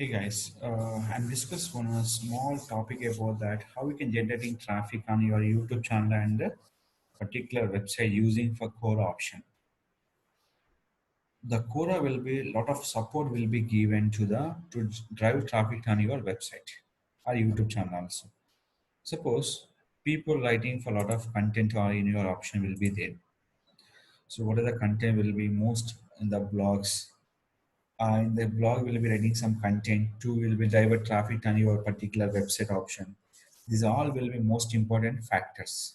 Hey guys, I'm discuss one small topic about that how we can generating traffic on your YouTube channel and the particular website using for Quora option. The Quora will be lot of support will be given to the to drive traffic on your website or YouTube channel also. Suppose people writing for a lot of content or in your option will be there. So what are the content will be most in the blogs in the blog will be writing some content. Two will be driver traffic on your particular website option. These all will be most important factors.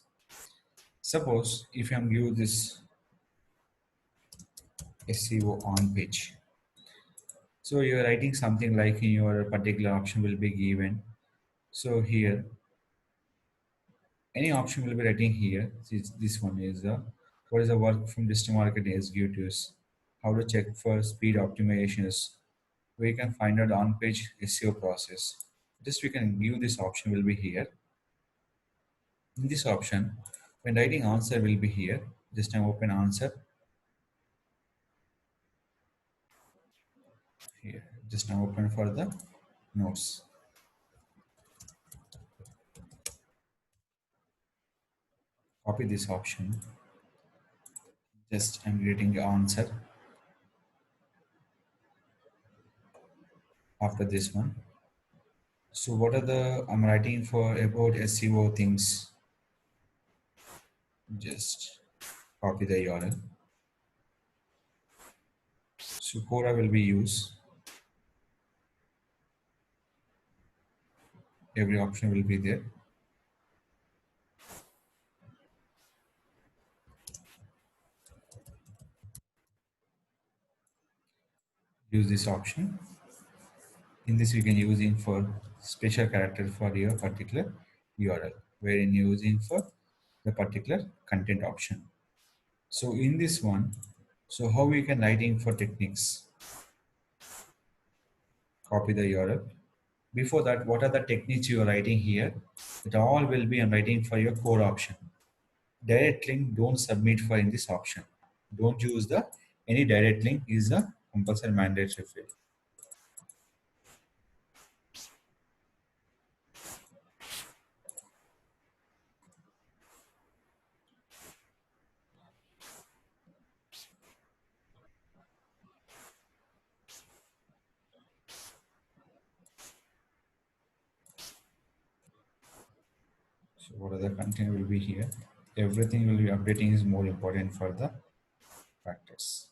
Suppose if I'm give this SEO on page, so you're writing something like in your particular option will be given. So here any option will be writing here. This one is what is the work from digital marketing executives, how to check for speed optimizations, where you can find out on-page SEO process. Just we can give this option will be here. In this option, when writing answer will be here. Just now open answer here. Just now open for the notes. Copy this option. Just I'm getting the answer after this one. So what are the I'm writing for about SEO things? Just copy the URL. So Quora will be used. Every option will be there. Use this option. In this, you can using for special character for your particular URL, wherein using for the particular content option. So in this one, so how we can writing for techniques? Copy the URL. Before that, what are the techniques you are writing here? It all will be I'm writing for your core option. Direct link don't submit for in this option. Don't use the any direct link is a compulsory mandatory field. So what are the content will be here? Everything will be updating is more important for the factors.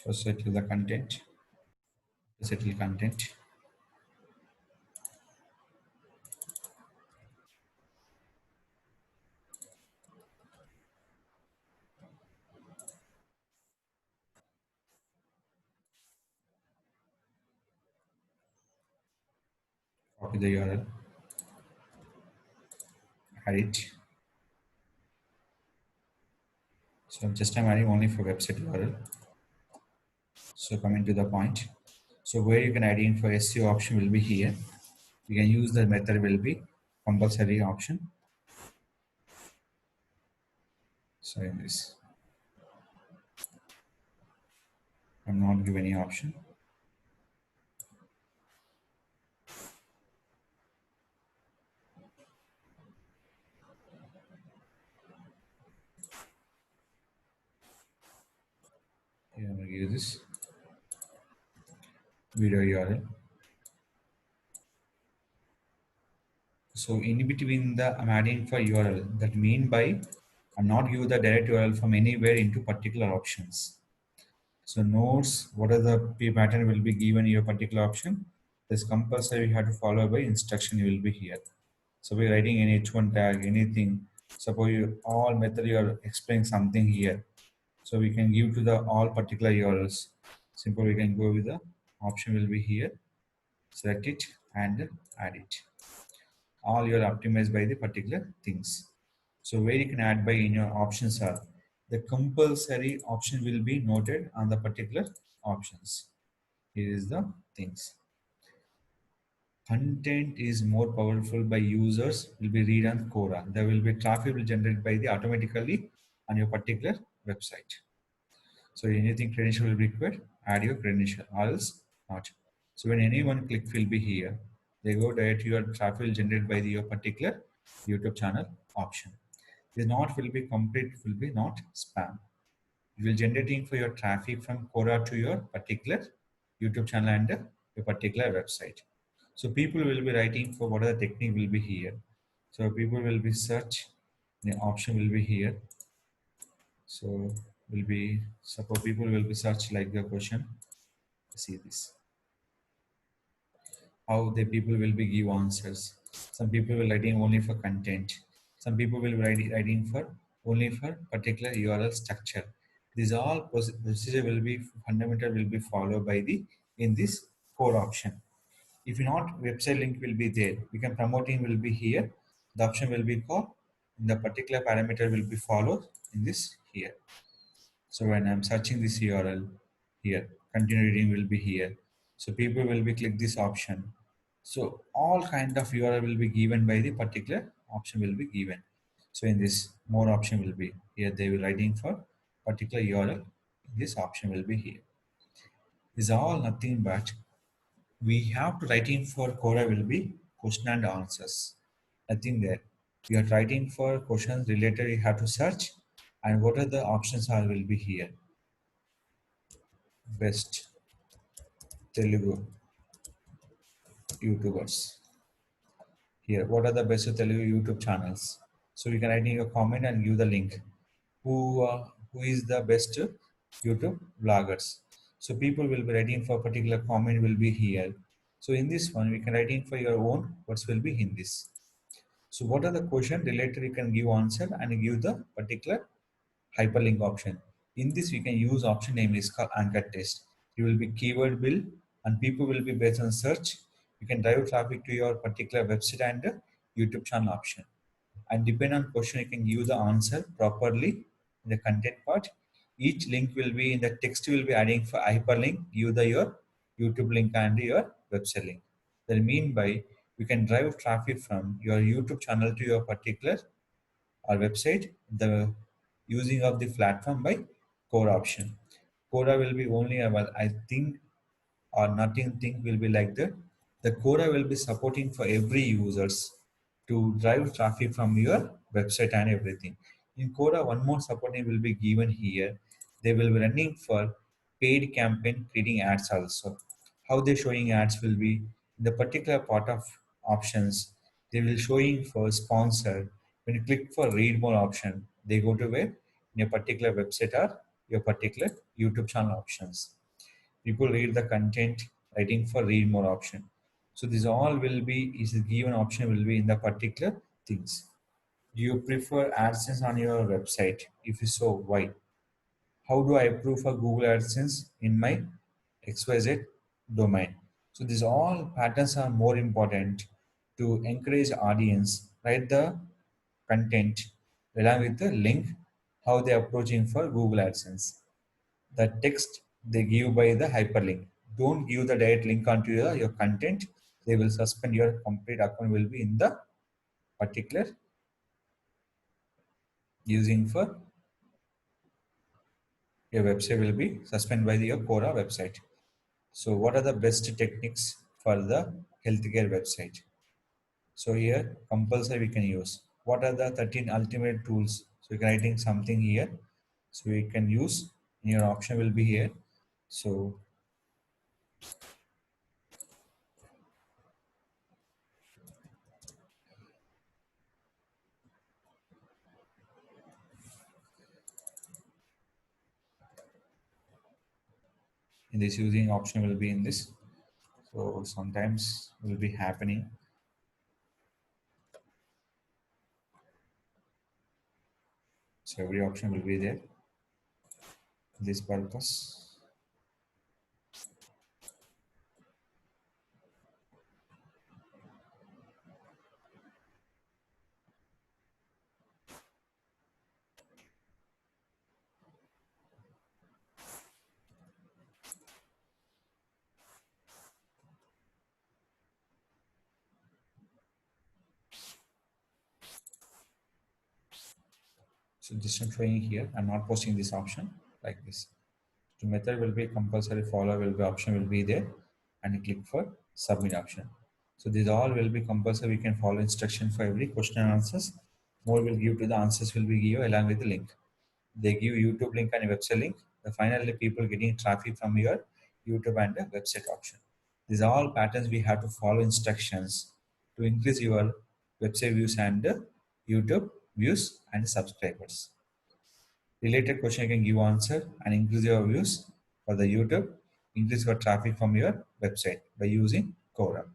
So settle the content. Settle content. Copy the URL. Add it. So just I'm adding only for website URL. So coming to the point. So where you can add in for SEO option will be here. You can use the method will be compulsory option. So in this, I'm not give any option. Here I'm gonna give this video URL. So in between the I'm adding for URL. That mean by I'm not give the direct URL from anywhere into particular options. So notes, what are the P pattern will be given your particular option. This compulsory you have to follow by instruction you will be here. So we're writing any H1 tag, anything. Suppose you all method you are explaining something here. So we can give to the all particular URLs. Simple we can go with the option will be here. Select it and add it. All you are optimized by the particular things. So where you can add by in your options are the compulsory option will be noted on the particular options. Here is the things. Content is more powerful by users will be read on Quora. There will be traffic will generate by the automatically on your particular website. So anything credential will be required, add your credential, or else not. So when anyone click will be here, they go direct your traffic will generate by the, your particular YouTube channel option. This not will be complete, will be not spam. You will generating for your traffic from Quora to your particular YouTube channel and your particular website. So people will be writing for what are the technique will be here. So people will be search, the option will be here. So will be suppose people will be search like the question. See this. How the people will be give answers. Some people will writing only for content. Some people will writing for only for particular URL structure. These all procedure will be fundamental will be followed by the in this core option. If not, website link will be there. We can promoting will be here. The option will be called. The particular parameter will be followed in this here. So when I'm searching this URL here, continue reading will be here. So people will be click this option. So all kind of URL will be given by the particular option will be given. So in this more option will be here. They will writing for particular URL. This option will be here. Is all nothing but we have to writing for Quora will be question and answers. Nothing there. We are writing for questions related. You have to search, and what are the options are will be here. Best Telugu YouTubers. Here, what are the best Telugu YouTube channels? So you can write in your comment and give the link. Who is the best YouTube vloggers? So people will be writing for particular comment will be here. So in this one, we can writing for your own words will be in this. So what are the question related? You can give answer and give the particular hyperlink option. In this, we can use option name is called anchor test. You will be keyword build and people will be based on search. You can drive traffic to your particular website and YouTube channel option. And depend on question, you can use the answer properly in the content part. Each link will be in the text will be adding for hyperlink, give the your YouTube link and your website link. That mean by you can drive traffic from your YouTube channel to your particular our website, the using of the platform by core option. Quora will be only about I think or nothing thing will be like that. The Quora will be supporting for every users to drive traffic from your website and everything. In Quora, one more supporting will be given here. They will be running for paid campaign creating ads also. How they showing ads will be in the particular part of options. They will showing for sponsored. When you click for read more option, they go to where in your particular website or your particular YouTube channel options. People read the content writing for read more option. So this all will be is a given option will be in the particular things. Do you prefer AdSense on your website? If so, why? How do I approve for Google AdSense in my XYZ domain? So these all patterns are more important to encourage audience write the content along with the link how they approaching for Google AdSense. The text they give by the hyperlink. Don't give the direct link onto your content. They will suspend your complete account will be in the particular using for your website will be suspended by your Quora website. So what are the best techniques for the healthcare website? So here compulsory we can use. What are the 13 ultimate tools? So you can writing something here. So we can use your option will be here. So in this using option will be in this. So sometimes will be happening. So every option will be there. This purpose. So just I'm showing here. I'm not posting this option like this. The method will be compulsory, follow will be option will be there, and you click for submit option. So these all will be compulsory. We can follow instruction for every question and answers. More will give to the answers will be give along with the link. They give YouTube link and a website link. The finally people getting traffic from your YouTube and the website option. These are all patterns we have to follow instructions to increase your website views and YouTube views and subscribers. Related question you can give answer and increase your views for the YouTube, increase your traffic from your website by using Quora.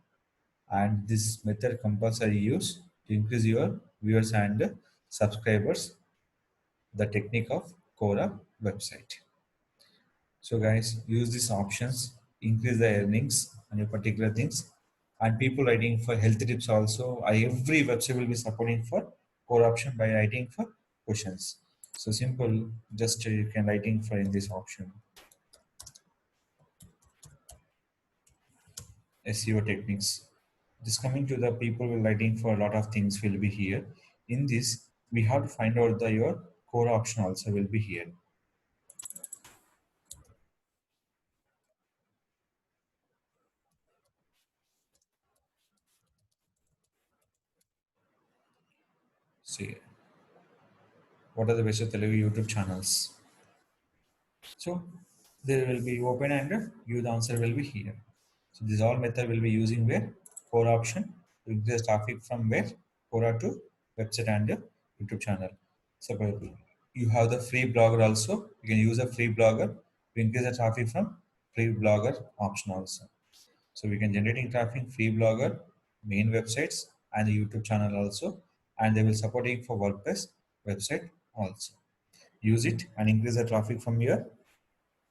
And this method compulsory use to increase your viewers and subscribers, the technique of Quora website. So guys, use these options, increase the earnings on your particular things. And people writing for health tips also, every website will be supporting for core option by writing for questions. So simple, just you can writing for in this option. SEO techniques. This coming to the people will writing for a lot of things will be here. In this, we have to find out the your core option also will be here. See, what are the best Telugu YouTube channels? So there will be open and give the answer will be here. So this all method will be using where core option to increase traffic from where Quora to website and YouTube channel. So you have the free blogger also. You can use a free blogger to increase the traffic from free blogger option also. So we can generating traffic free blogger, main websites and the YouTube channel also, and they will supporting for WordPress website also. Use it and increase the traffic from your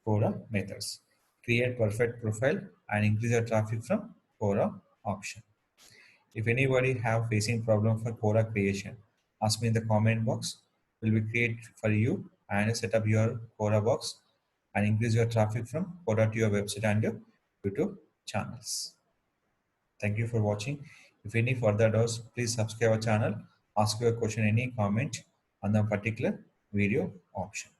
Quora methods. Create perfect profile and increase your traffic from Quora option. If anybody have facing problem for Quora creation, ask me in the comment box. Will be create for you and set up your Quora box and increase your traffic from Quora to your website and your YouTube channels. Thank you for watching. If any further doubts, please subscribe our channel. Ask your question, any comment on the particular video option.